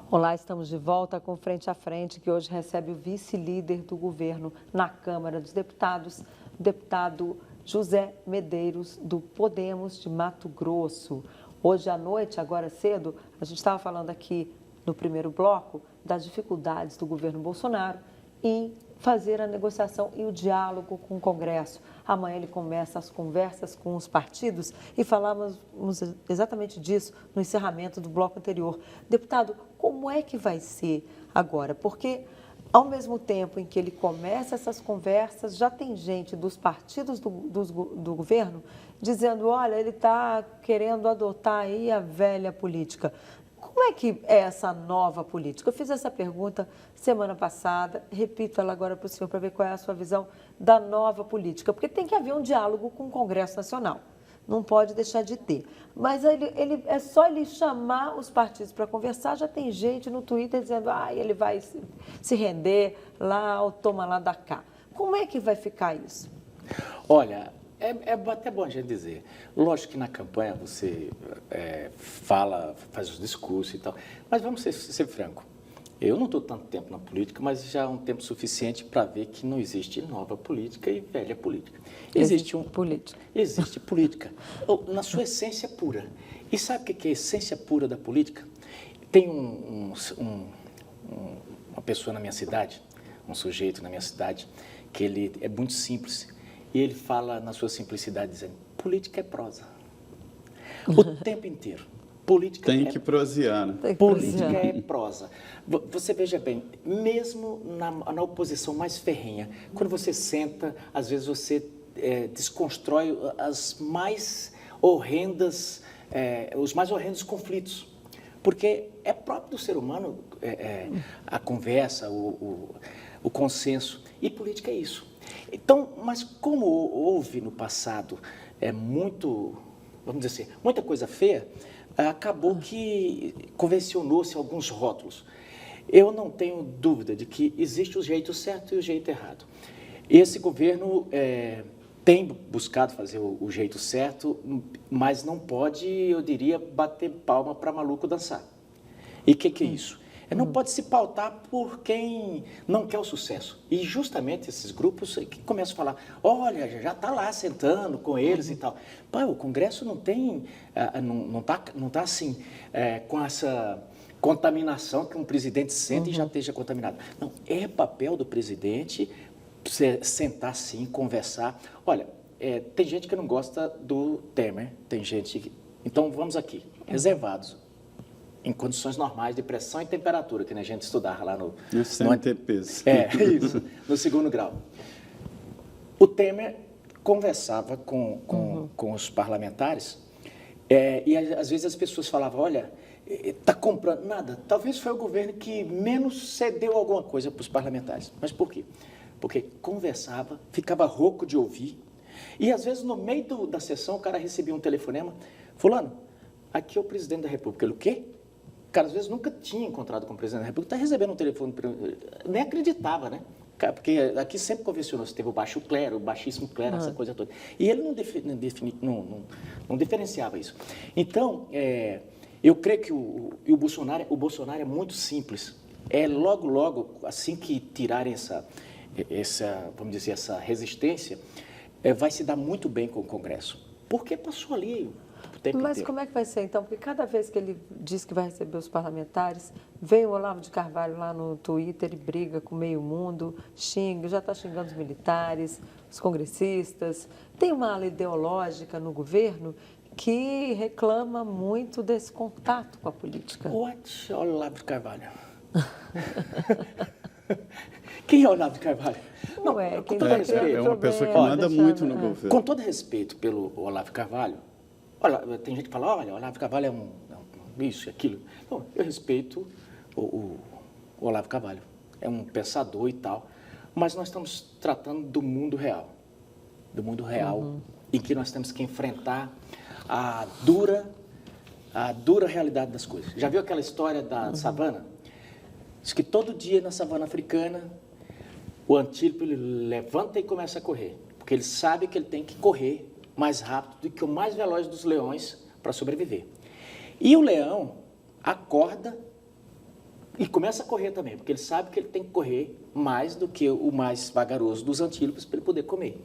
Olá, estamos de volta com Frente a Frente, que hoje recebe o vice-líder do governo na Câmara dos Deputados, o deputado José Medeiros, do Podemos de Mato Grosso. Hoje à noite, agora cedo, a gente estava falando aqui no primeiro bloco das dificuldades do governo Bolsonaro em fazer a negociação e o diálogo com o Congresso. Amanhã ele começa as conversas com os partidos e falávamos exatamente disso no encerramento do bloco anterior. Deputado, como é que vai ser agora? Porque, ao mesmo tempo em que ele começa essas conversas, já tem gente dos partidos do governo dizendo, olha, ele está querendo adotar aí a velha política. Como é que é essa nova política? Eu fiz essa pergunta semana passada, repito ela agora para o senhor para ver qual é a sua visão da nova política, porque tem que haver um diálogo com o Congresso Nacional, não pode deixar de ter. Mas é só ele chamar os partidos para conversar, já tem gente no Twitter dizendo, ele vai se render lá ou toma lá da cá. Como é que vai ficar isso? Olha, é até bom a gente dizer. Lógico que na campanha você fala, faz os discursos e tal, mas vamos ser franco. Eu não estou tanto tempo na política, mas já há um tempo suficiente para ver que não existe nova política e velha política. Existe política. Existe política, na sua essência pura. E sabe o que é a essência pura da política? Tem uma pessoa na minha cidade, um sujeito na minha cidade, que ele é muito simples. E ele fala, na sua simplicidade, dizendo, política é prosa. O tempo inteiro. Política Tem que prosear, né? Política é prosa. Você veja bem, mesmo na oposição mais ferrenha, quando você senta, às vezes você desconstrói as mais horrendas, os mais horrendos conflitos. Porque é próprio do ser humano a conversa, o consenso. E política é isso. Então, mas como houve no passado vamos dizer assim, muita coisa feia, acabou que convencionou-se alguns rótulos. Eu não tenho dúvida de que existe o jeito certo e o jeito errado. Esse governo tem buscado fazer o jeito certo, mas não pode, eu diria, bater palma para maluco dançar. E o que é isso? Não pode se pautar por quem não quer o sucesso. E justamente esses grupos que começam a falar, olha, já está lá sentando com eles e tal. Pá, o Congresso não tem, não tá assim, com essa contaminação que um presidente sente e já esteja contaminado. Não, é papel do presidente sentar sim, conversar. Olha, tem gente que não gosta do Temer, tem gente que... Então, vamos aqui, reservados. Em condições normais de pressão e temperatura, que a gente estudava lá no CNTPs. Isso, no segundo grau. O Temer conversava com os parlamentares e às vezes as pessoas falavam, olha, está comprando nada. Talvez foi o governo que menos cedeu alguma coisa para os parlamentares. Mas por quê? Porque conversava, ficava rouco de ouvir e às vezes no meio da sessão o cara recebia um telefonema, fulano, aqui é o presidente da República. Ele, o quê? Cara, às vezes nunca tinha encontrado com o presidente da República, está recebendo um telefone, nem acreditava, né? Porque aqui sempre convencionou, você teve o baixo clero, o baixíssimo clero, essa coisa toda. E ele não diferenciava isso. Então, eu creio que o Bolsonaro é muito simples. Logo, assim que tirarem vamos dizer, essa resistência, vai se dar muito bem com o Congresso. Porque passou ali... Mas como é que vai ser, então? Porque cada vez que ele diz que vai receber os parlamentares, vem o Olavo de Carvalho lá no Twitter e briga com meio mundo, xinga, já está xingando os militares, os congressistas. Tem uma ala ideológica no governo que reclama muito desse contato com a política. Olha o Olavo de Carvalho. Quem é o Olavo de Carvalho? Não, com todo respeito. É uma pessoa que manda muito no governo. Com todo respeito pelo Olavo de Carvalho, olha, tem gente que fala, olha, o Olavo de Carvalho é isso e aquilo. Não, eu respeito o Olavo de Carvalho, é um pensador e tal, mas nós estamos tratando do mundo real, em que nós temos que enfrentar a dura realidade das coisas. Já viu aquela história da savana? Diz que todo dia na savana africana, o antílope levanta e começa a correr, porque ele sabe que ele tem que correr mais rápido do que o mais veloz dos leões para sobreviver. E o leão acorda E começa a correr também, porque ele sabe que ele tem que correr mais do que o mais vagaroso dos antílopes para ele poder comer.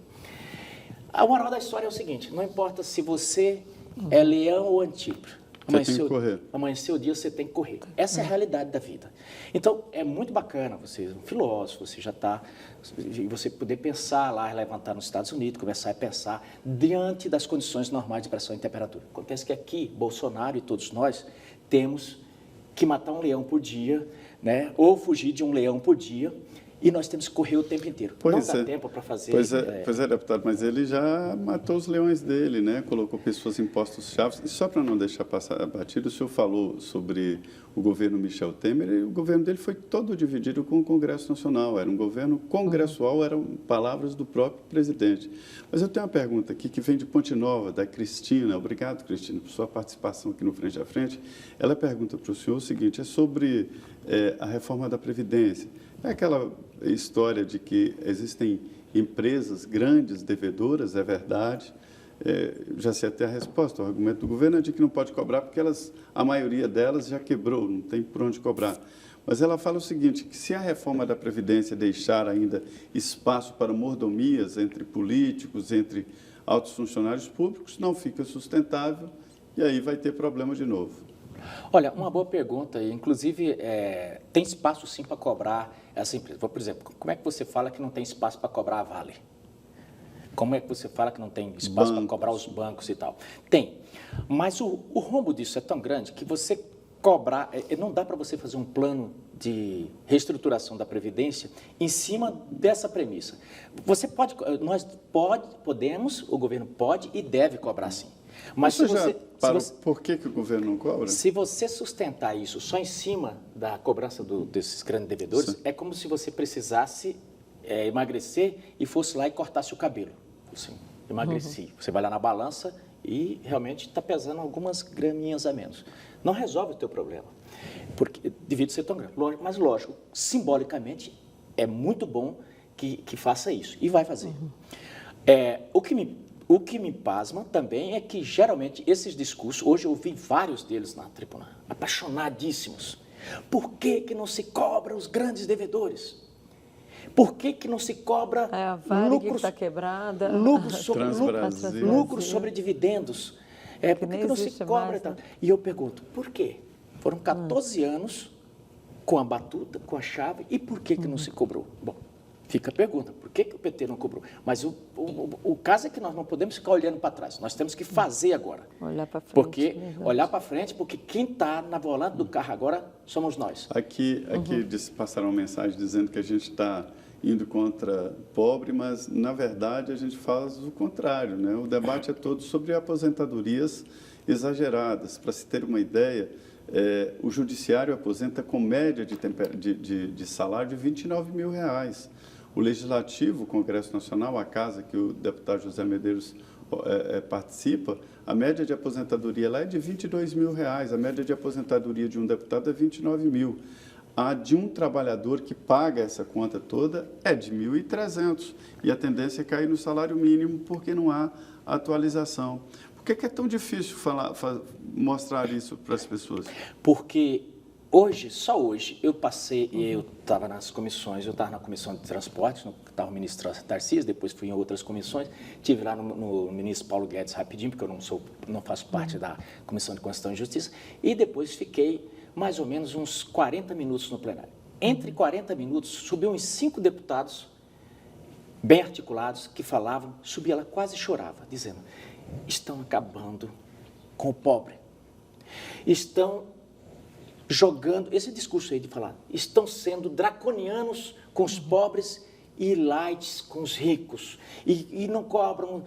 A moral da história é o seguinte, não importa se você é leão ou antílope, amanheceu o dia, você tem que correr. Essa é a realidade da vida. Então, é muito bacana você, um filósofo, você já está, você poder pensar lá, levantar nos Estados Unidos, começar a pensar diante das condições normais de pressão e temperatura. Acontece que aqui, Bolsonaro e todos nós, temos que matar um leão por dia, né? Ou fugir de um leão por dia, e nós temos que correr o tempo inteiro. Não dá tempo para fazer... Pois é, deputado, mas ele já matou os leões dele, né? Colocou pessoas em postos-chave. E só para não deixar passar batido, o senhor falou sobre o governo Michel Temer, e o governo dele foi todo dividido com o Congresso Nacional. Era um governo congressual, eram palavras do próprio presidente. Mas eu tenho uma pergunta aqui que vem de Ponte Nova, da Cristina. Obrigado, Cristina, por sua participação aqui no Frente a Frente. Ela pergunta para o senhor o seguinte, é sobre a reforma da Previdência. É aquela história de que existem empresas grandes, devedoras, é verdade. Já sei até a resposta. O argumento do governo é de que não pode cobrar porque a maioria delas já quebrou, não tem por onde cobrar. Mas ela fala o seguinte, que se a reforma da Previdência deixar ainda espaço para mordomias entre políticos, entre altos funcionários públicos, não fica sustentável e aí vai ter problema de novo. Olha, uma boa pergunta. Inclusive, tem espaço sim para cobrar essa empresa. Por exemplo, como é que você fala que não tem espaço para cobrar a Vale? Como é que você fala que não tem espaço para cobrar os bancos e tal? Tem. Mas o rombo disso é tão grande que você cobrar... não dá para você fazer um plano de reestruturação da Previdência em cima dessa premissa. Você pode... podemos, o governo pode e deve cobrar sim. Mas por que o governo não cobra? Se você sustentar isso só em cima da cobrança desses grandes devedores, sim, é como se você precisasse emagrecer e fosse lá e cortasse o cabelo. Assim, emagreci. Uhum. Você vai lá na balança e realmente está pesando algumas graminhas a menos. Não resolve o teu problema, porque devido ser tão grande. Mas, lógico, simbolicamente, é muito bom que faça isso. E vai fazer. Uhum. O que me pasma também é que, geralmente, esses discursos, hoje eu ouvi vários deles na tribuna, apaixonadíssimos. Por que não se cobra os grandes devedores? Por que não se cobra lucros, está quebrada, lucros sobre dividendos? Por que não se cobra? Mais, né? E eu pergunto, por quê? Foram 14 anos com a batuta, com a chave, e por que não se cobrou? Bom, fica a pergunta, por que o PT não cobrou? Mas o caso é que nós não podemos ficar olhando para trás, nós temos que fazer agora. Olhar para frente. Olhar para frente, porque quem está na volante do carro agora somos nós. Aqui passaram uma mensagem dizendo que a gente está indo contra pobre, mas, na verdade, a gente faz o contrário, né? O debate é todo sobre aposentadorias exageradas. Para se ter uma ideia, o judiciário aposenta com média de salário de R$29 mil. O Legislativo, o Congresso Nacional, a casa que o deputado José Medeiros participa, a média de aposentadoria lá é de R$22 mil. A média de aposentadoria de um deputado é R$29 mil. A de um trabalhador que paga essa conta toda é de R$1.300. E a tendência é cair no salário mínimo porque não há atualização. Por que é tão difícil mostrar isso para as pessoas? Porque só hoje, eu estava nas comissões, eu estava na comissão de transportes, estava o ministro Tarcísio, depois fui em outras comissões, estive lá no ministro Paulo Guedes rapidinho, porque eu não faço parte da Comissão de Constituição e Justiça, e depois fiquei mais ou menos uns 40 minutos no plenário. Entre 40 minutos, subiu uns 5 deputados bem articulados que falavam, subia lá, quase chorava, dizendo, estão acabando com o pobre. Estão jogando, esse discurso aí de falar, estão sendo draconianos com os pobres e lights com os ricos. E não cobram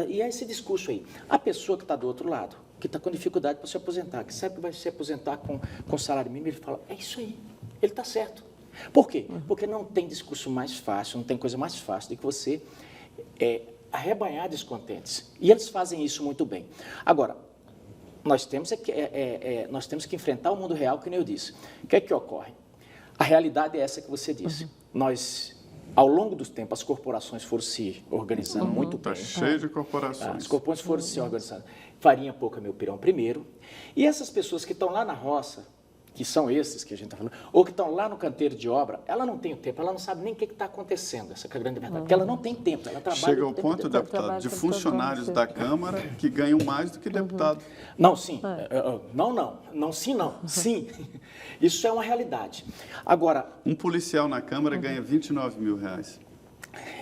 e é esse discurso aí. A pessoa que está do outro lado, que está com dificuldade para se aposentar, que sabe que vai se aposentar com salário mínimo, ele fala, é isso aí, ele está certo. Por quê? Porque não tem discurso mais fácil, não tem coisa mais fácil do que você arrebanhar descontentes. E eles fazem isso muito bem. Agora, nós temos que enfrentar o mundo real, que nem eu disse. O que é que ocorre? A realidade é essa que você disse. Nós, ao longo do tempo, as corporações foram se organizando muito bem. Está cheio de corporações. As corporações foram se organizando. Farinha pouca, meu pirão primeiro. E essas pessoas que estão lá na roça, que são esses que a gente está falando, ou que estão lá no canteiro de obra, ela não tem o tempo, ela não sabe nem o que está acontecendo, essa que é a grande verdade, porque ela não tem tempo, ela trabalha... Chega ao ponto, deputado, de funcionários da Câmara que ganham mais do que deputado. Não, sim. Não, sim. Isso é uma realidade. Agora... Um policial na Câmara ganha R$29 mil.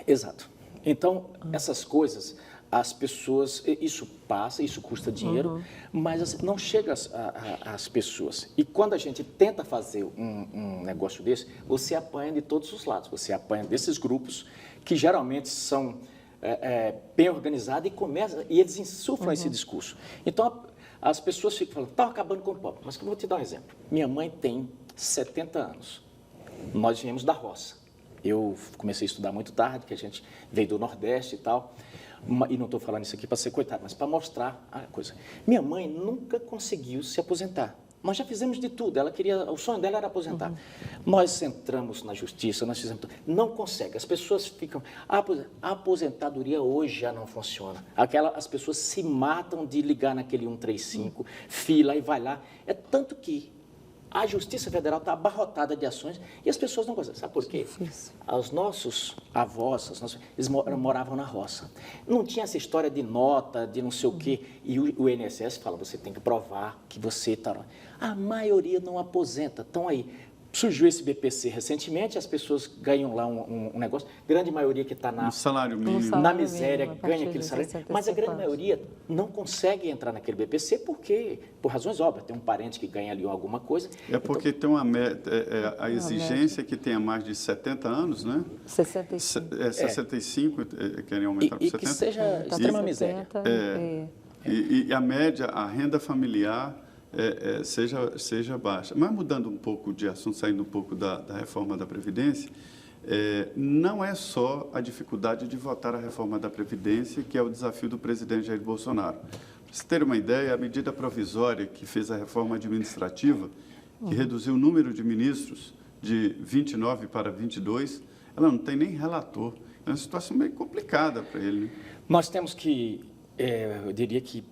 Exato. Então, essas coisas... As pessoas, isso passa, isso custa dinheiro, mas não chega às pessoas. E quando a gente tenta fazer um negócio desse, você apanha de todos os lados. Você apanha desses grupos que geralmente são bem organizados e eles insuflam esse discurso. Então, as pessoas ficam falando, estão acabando com o pobre. Mas eu vou te dar um exemplo. Minha mãe tem 70 anos. Nós viemos da roça. Eu comecei a estudar muito tarde, que a gente veio do Nordeste e tal. E não estou falando isso aqui para ser coitado, mas para mostrar a coisa. Minha mãe nunca conseguiu se aposentar. Nós já fizemos de tudo, o sonho dela era aposentar. Nós entramos na justiça, nós fizemos tudo. Não consegue, as pessoas ficam... A aposentadoria hoje já não funciona. As pessoas se matam de ligar naquele 135, fila e vai lá. É tanto que a Justiça Federal está abarrotada de ações e as pessoas não gostam. Sabe por quê? Os nossos avós, eles moravam na roça. Não tinha essa história de nota, de não sei o quê. E o INSS fala, você tem que provar que você está... A maioria não aposenta. Estão aí. Surgiu esse BPC recentemente, as pessoas ganham lá um negócio. Grande maioria que está na... Um salário mínimo. Na miséria, ganha aquele salário. Mas a grande maioria não consegue entrar naquele BPC porque, por razões óbvias, tem um parente que ganha ali alguma coisa. É porque tem a exigência que tenha mais de 70 anos, né? 65. 65, querem aumentar para 70. E que seja extrema miséria. E a média, a renda familiar... seja baixa. Mas mudando um pouco de assunto, saindo um pouco da reforma da Previdência, não é só a dificuldade de votar a reforma da Previdência que é o desafio do presidente Jair Bolsonaro. Para vocês terem uma ideia, a medida provisória que fez a reforma administrativa, que reduziu o número de ministros de 29 para 22, ela não tem nem relator. É uma situação meio complicada para ele. Né? Nós temos que, eu diria que,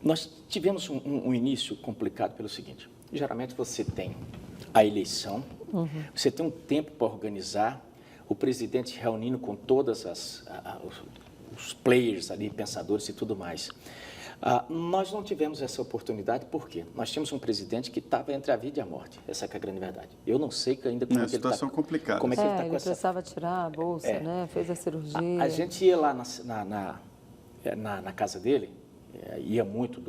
nós tivemos um início complicado pelo seguinte, geralmente você tem a eleição, você tem um tempo para organizar, o presidente reunindo com todas os players ali, pensadores e tudo mais. Nós não tivemos essa oportunidade, por quê? Nós tínhamos um presidente que estava entre a vida e a morte, essa é a grande verdade. Eu não sei ainda como é que ele está... situação complicada. Como é que ele está com ele essa... precisava tirar a bolsa, né? Fez a cirurgia. A gente ia lá na casa dele, ia muito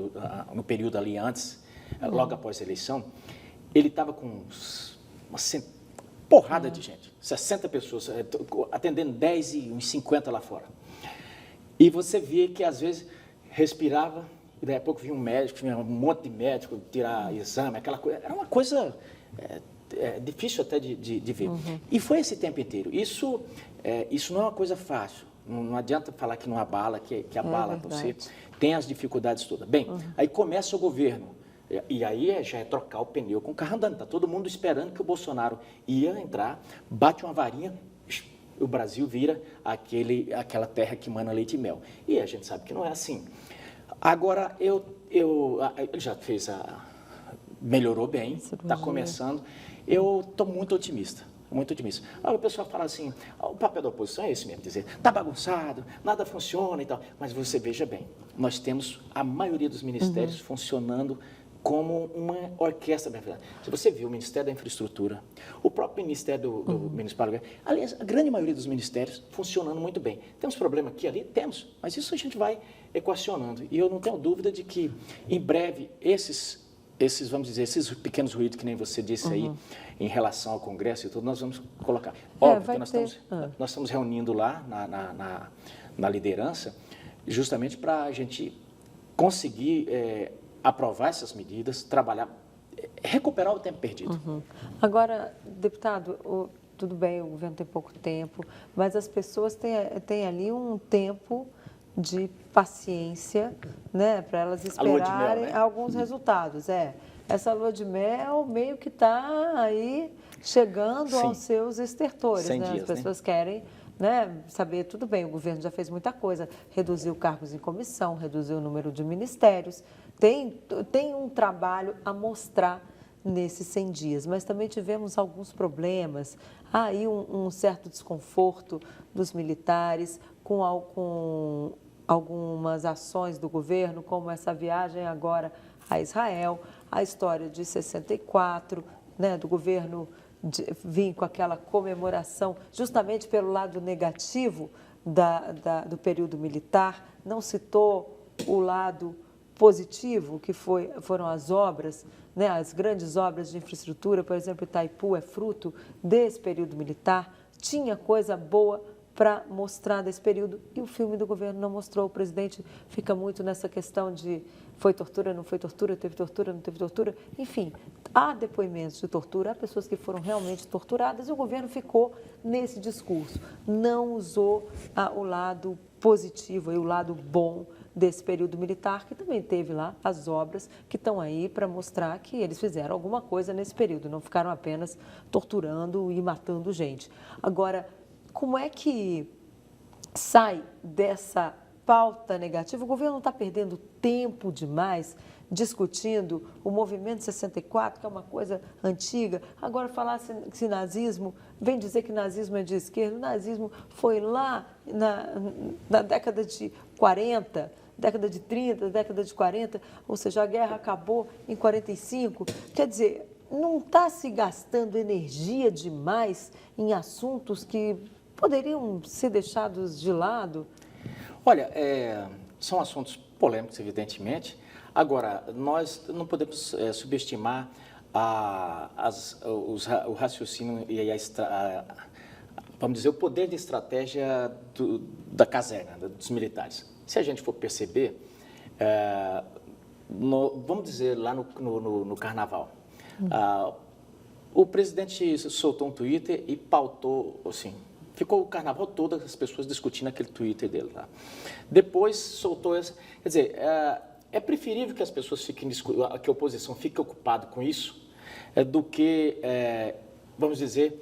no período ali antes, logo após a eleição, ele estava com uma porrada de gente, 60 pessoas, atendendo 10 e uns 50 lá fora. E você via que, às vezes, respirava, e daí a pouco vinha um médico, vinha um monte de médico tirar exame, aquela coisa. Era uma coisa difícil até de ver. E foi esse tempo inteiro. Isso não é uma coisa fácil. Não adianta falar que não abala, que abala você. Tem as dificuldades todas. Bem, aí começa o governo. E aí já é trocar o pneu com o carro andando. Está todo mundo esperando que o Bolsonaro ia entrar, bate uma varinha, o Brasil vira aquela terra que mana leite e mel. E a gente sabe que não é assim. Agora, ele já fez melhorou bem, está começando. Eu estou muito otimista. Muito otimista. O pessoal fala assim, o papel da oposição é esse mesmo, dizer, está bagunçado, nada funciona e tal. Mas você veja bem, nós temos a maioria dos ministérios funcionando como uma orquestra. Se você viu o Ministério da Infraestrutura, o próprio Ministério do Municipal, aliás, a grande maioria dos ministérios funcionando muito bem. Temos problema aqui ali? Temos, mas isso a gente vai equacionando. E eu não tenho dúvida de que, em breve, esses, vamos dizer, esses pequenos ruídos que nem você disse aí, em relação ao Congresso e tudo, nós vamos colocar. Óbvio que nós estamos reunindo lá na liderança, justamente para a gente conseguir aprovar essas medidas, trabalhar, recuperar o tempo perdido. Agora, deputado, tudo bem, o governo tem pouco tempo, mas as pessoas têm ali um tempo de paciência, né, para elas esperarem mel, né? Alguns resultados. Essa lua de mel meio que está aí chegando aos seus estertores, né? As pessoas querem, né, saber, tudo bem, o governo já fez muita coisa, reduziu cargos em comissão, reduziu o número de ministérios, tem um trabalho a mostrar nesses 100 dias, mas também tivemos alguns problemas, há aí um certo desconforto dos militares com algumas ações do governo, como essa viagem agora a Israel, a história de 64, né, do governo vir com aquela comemoração, justamente pelo lado negativo do período militar, não citou o lado positivo, que foram as obras, né, as grandes obras de infraestrutura, por exemplo, Itaipu é fruto desse período militar, tinha coisa boa para mostrar desse período e o filme do governo não mostrou. O presidente fica muito nessa questão de foi tortura, não foi tortura, teve tortura, não teve tortura. Enfim, há depoimentos de tortura, há pessoas que foram realmente torturadas e o governo ficou nesse discurso. Não usou o lado positivo e o lado bom desse período militar, que também teve lá as obras que estão aí para mostrar que eles fizeram alguma coisa nesse período, não ficaram apenas torturando e matando gente. Agora, como é que sai dessa pauta negativa? O governo não está perdendo tempo demais discutindo o movimento 64, que é uma coisa antiga. Agora, falar se nazismo, vem dizer que nazismo é de esquerda. O nazismo foi lá na década de 40, década de 30, década de 40, ou seja, a guerra acabou em 45. Quer dizer, não está se gastando energia demais em assuntos que poderiam ser deixados de lado? Olha, são assuntos polêmicos, evidentemente. Agora, nós não podemos subestimar o raciocínio e vamos dizer, o poder de estratégia da caserna, dos militares. Se a gente for perceber, vamos dizer, lá no Carnaval, o presidente soltou um Twitter e pautou, assim, ficou o Carnaval todo as pessoas discutindo aquele Twitter dele lá. Depois soltou essa, quer dizer, é preferível que as pessoas fiquem, que a oposição fique ocupada com isso, do que, vamos dizer,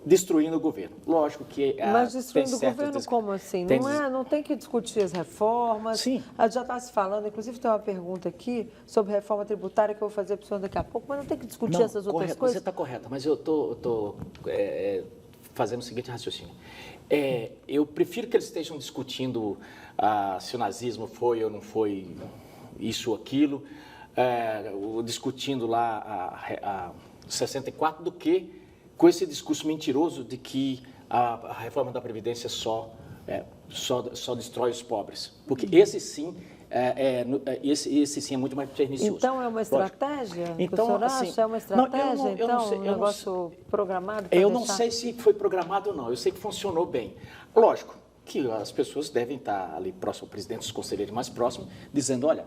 destruindo o governo. Lógico que... Mas destruindo o governo como assim? Não tem que discutir as reformas. Sim. Já está se falando, inclusive tem uma pergunta aqui sobre reforma tributária que eu vou fazer para o senhor daqui a pouco, mas não tem que discutir essas outras coisas? Você está correta, mas eu estou fazendo o seguinte raciocínio. Eu prefiro que eles estejam discutindo se o nazismo foi ou não foi isso ou aquilo, discutindo lá a 64, do que com esse discurso mentiroso de que a reforma da Previdência só destrói os pobres. Porque esse sim é muito mais pernicioso. Então é uma estratégia? Então, o senhor assim, acha? É uma estratégia, eu não sei, um negócio programado? Eu não sei se foi programado ou não, eu sei que funcionou bem. Lógico que as pessoas devem estar ali próximo ao presidente, os conselheiros mais próximos, dizendo, olha,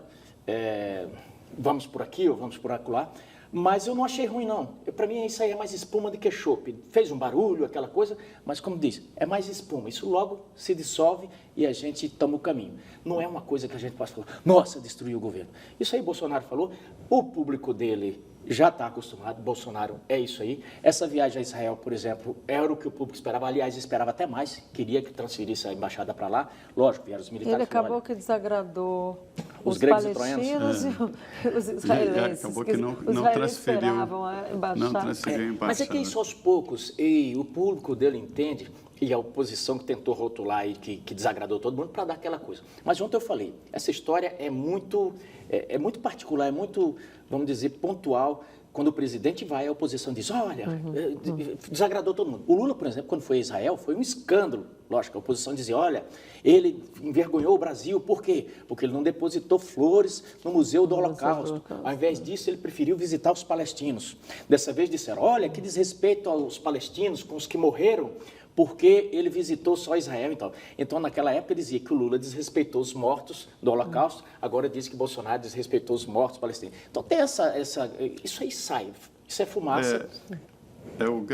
vamos por aqui ou vamos por acolá. Mas eu não achei ruim, não. Para mim, isso aí é mais espuma do que chope. Fez um barulho, aquela coisa, mas, como diz, é mais espuma. Isso logo se dissolve e a gente toma o caminho. Não é uma coisa que a gente possa falar, nossa, destruiu o governo. Isso aí Bolsonaro falou, o público dele já está acostumado, Bolsonaro é isso aí. Essa viagem a Israel, por exemplo, era o que o público esperava, aliás, esperava até mais, queria que transferisse a embaixada para lá. Lógico, vieram os militares. Ele acabou que desagradou os gregos palestinos e os israelenses. Acabou que não transferiu a embaixada. Mas é que isso aos poucos, e o público dele entende, e a oposição que tentou rotular e que desagradou todo mundo para dar aquela coisa. Mas ontem eu falei, essa história é muito particular, é muito, vamos dizer, pontual. Quando o presidente vai, a oposição diz, olha, desagradou todo mundo. O Lula, por exemplo, quando foi a Israel, foi um escândalo. Lógico, a oposição dizia, olha, ele envergonhou o Brasil. Por quê? Porque ele não depositou flores no Museu do Holocausto. Ao invés disso, ele preferiu visitar os palestinos. Dessa vez disseram, olha, que desrespeito aos palestinos, com os que morreram, porque ele visitou só Israel e tal. Então, naquela época, dizia que o Lula desrespeitou os mortos do Holocausto, agora diz que Bolsonaro desrespeitou os mortos palestinos. Então, tem isso aí sai, isso é fumaça.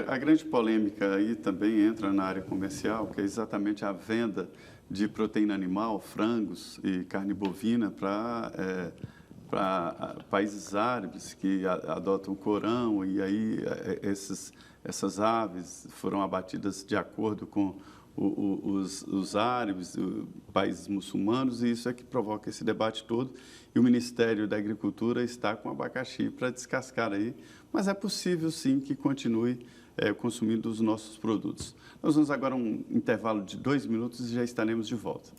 A grande polêmica aí também entra na área comercial, que é exatamente a venda de proteína animal, frangos e carne bovina para países árabes que adotam o Corão, e aí essas aves foram abatidas de acordo com os árabes, países muçulmanos, e isso é que provoca esse debate todo. E o Ministério da Agricultura está com abacaxi para descascar aí, mas é possível sim que continue consumindo os nossos produtos. Nós vamos agora a um intervalo de 2 minutos e já estaremos de volta.